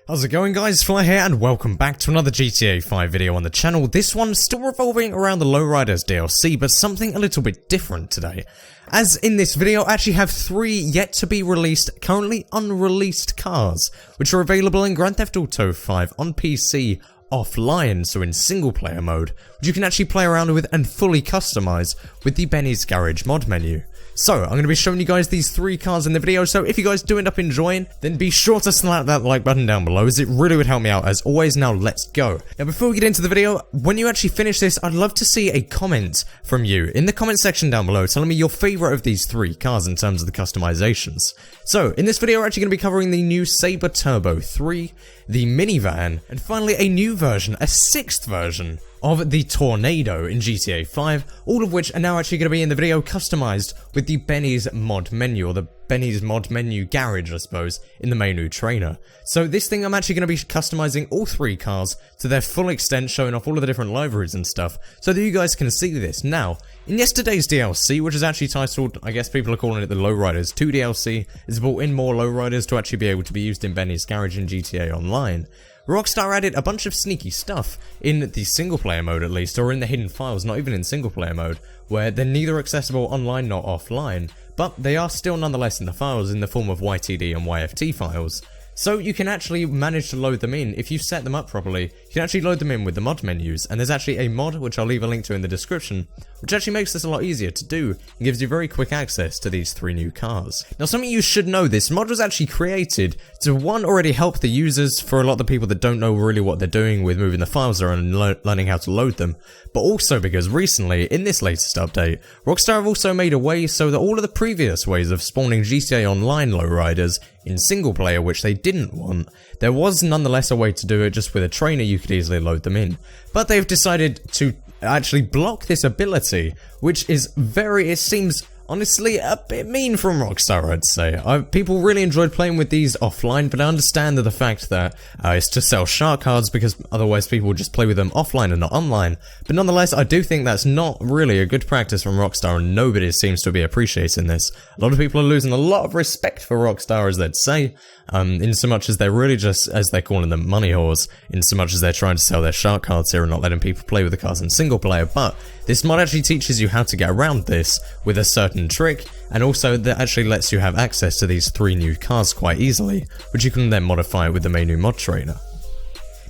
How's it going, guys? Fly here and welcome back to another GTA 5 video on the channel. This one still revolving around the LOWRIDERS DLC, but something a little bit different today. As in this video, I actually have 3 yet to be released, currently unreleased cars, which are available in Grand Theft Auto 5 on PC offline, so in single player mode, which you can actually play around with and fully customize with the Benny's Garage mod menu. So, I'm going to be showing you guys these 3 cars in the video, so if you guys do end up enjoying, then be sure to slap that like button down below, as it really would help me out as always. Now, let's go. Now, before we get into the video, when you actually finish this, I'd love to see a comment from you in the comment section down below telling me your favourite of these 3 cars in terms of the customizations. So, in this video, we're actually going to be covering the new Sabre Turbo 3, the minivan, and finally a new version, a 6th version, of the Tornado in GTA 5, all of which are now actually going to be in the video customized with the Benny's mod menu, or the Benny's mod menu garage, I suppose, in the menu trainer. So this thing, I'm actually going to be customizing all 3 cars to their full extent, showing off all of the different liveries and stuff, so that you guys can see this. Now, in yesterday's DLC, which is actually titled, I guess people are calling it the LOWRIDERS 2 DLC, is brought in more LOWRIDERS to actually be able to be used in Benny's garage in GTA Online. Rockstar added a bunch of sneaky stuff in the single player mode, at least, or in the hidden files, not even in single player mode, where they're neither accessible online nor offline, but they are still nonetheless in the files in the form of YTD and YFT files. So you can actually manage to load them in. If you set them up properly, you can actually load them in with the mod menus, and there's actually a mod, which I'll leave a link to in the description, which actually makes this a lot easier to do, and gives you very quick access to these 3 new cars. Now, something you should know, this mod was actually created to, one, already help the users, for a lot of the people that don't know really what they're doing with moving the files around and learning how to load them, but also because recently, in this latest update, Rockstar have also made a way so that all of the previous ways of spawning GTA Online LOWRIDERS in single player, which they didn't want, there was nonetheless a way to do it. Just with a trainer you could easily load them in. But they've decided to actually block this ability, which is it seems honestly a bit mean from Rockstar, I'd say. People really enjoyed playing with these offline, but I understand the fact that it's to sell shark cards, because otherwise people would just play with them offline and not online. But nonetheless, I do think that's not really a good practice from Rockstar, and nobody seems to be appreciating this. A lot of people are losing a lot of respect for Rockstar, as they'd say, in so much as they're really just, as they're calling them, money whores, in so much as they're trying to sell their shark cards here and not letting people play with the cars in single player. But this mod actually teaches you how to get around this with a certain trick, and also that actually lets you have access to these 3 new cars quite easily, which you can then modify with the menu mod trainer.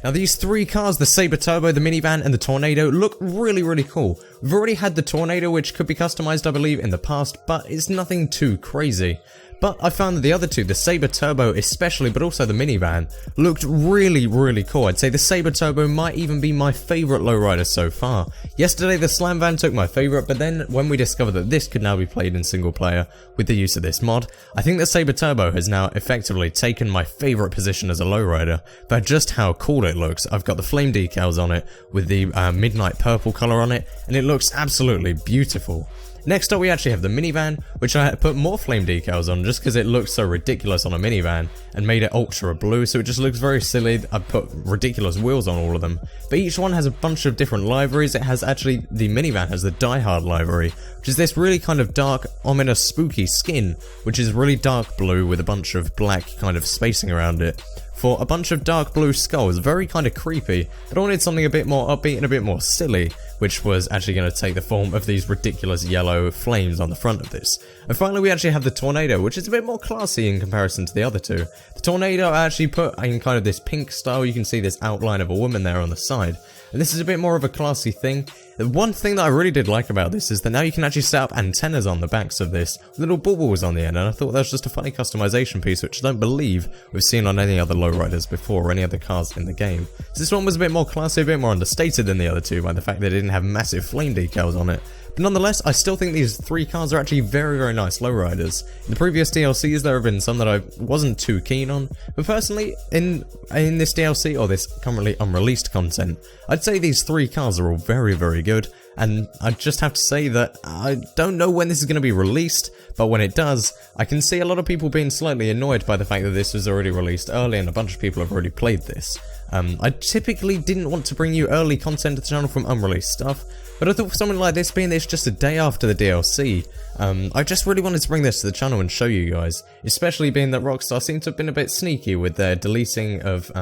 Now, these 3 cars, the Sabre Turbo, the minivan, and the Tornado, look really cool. We've already had the Tornado, which could be customized, I believe, in the past, but it's nothing too crazy. But I found that the other 2, the Sabre Turbo especially, but also the minivan, looked really cool. I'd say the Sabre Turbo might even be my favourite lowrider so far. Yesterday the Slam Van took my favourite, but then when we discovered that this could now be played in single player with the use of this mod, I think the Sabre Turbo has now effectively taken my favourite position as a lowrider for just how cool it looks. I've got the flame decals on it with the midnight purple colour on it, and it looks absolutely beautiful. Next up, we actually have the minivan, which I put more flame decals on just because it looks so ridiculous on a minivan, and made it ultra blue, so it just looks very silly. I put ridiculous wheels on all of them, but each one has a bunch of different liveries. It has actually, the minivan has the Die Hard livery, which is this really kind of dark, ominous, spooky skin, which is really dark blue with a bunch of black kind of spacing around it, for a bunch of dark blue skulls. Very kind of creepy, but I wanted something a bit more upbeat and a bit more silly, which was actually going to take the form of these ridiculous yellow flames on the front of this. And finally, we actually have the Tornado, which is a bit more classy in comparison to the other 2. The Tornado I actually put in kind of this pink style. You can see this outline of a woman there on the side, and this is a bit more of a classy thing. The one thing that I really did like about this is that now you can actually set up antennas on the backs of this, with little bubbles on the end, and I thought that was just a funny customization piece, which I don't believe we've seen on any other lowriders before, or any other cars in the game. So this one was a bit more classy, a bit more understated than the other 2 by the fact that it didn't have massive flame decals on it. But nonetheless, I still think these 3 cars are actually very nice lowriders. In the previous DLCs, there have been some that I wasn't too keen on, but personally, in this DLC, or this currently unreleased content, I'd say these 3 cars are all very good. and I just have to say that I don't know when this is going to be released, but when it does, I can see a lot of people being slightly annoyed by the fact that this was already released early and a bunch of people have already played this. I typically didn't want to bring you early content to the channel from unreleased stuff, but I thought for something like this, being this just a day after the DLC, I just really wanted to bring this to the channel and show you guys, especially being that Rockstar seemed to have been a bit sneaky with their deleting of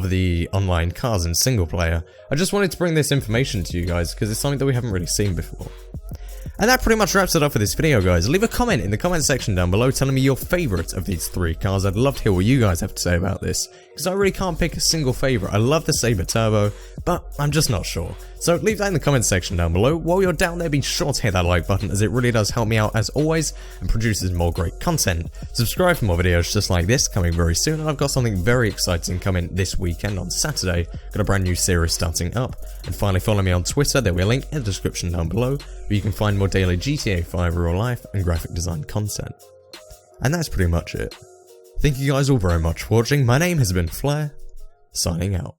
the online cars in single player. I just wanted to bring this information to you guys because it's something that we haven't really seen before. And that pretty much wraps it up for this video, guys. Leave a comment in the comment section down below telling me your favourite of these 3 cars. I'd love to hear what you guys have to say about this, because I really can't pick a single favourite. I love the Sabre Turbo, but I'm just not sure. So leave that in the comment section down below. While you're down there, be sure to hit that like button, as it really does help me out as always and produces more great content. Subscribe for more videos just like this coming very soon, and I've got something very exciting coming this weekend on Saturday. Got a brand new series starting up. And finally, follow me on Twitter. There'll be a link in the description down below where you can find more daily GTA 5 real life and graphic design content. And that's pretty much it. Thank you guys all very much for watching. My name has been Flair, signing out.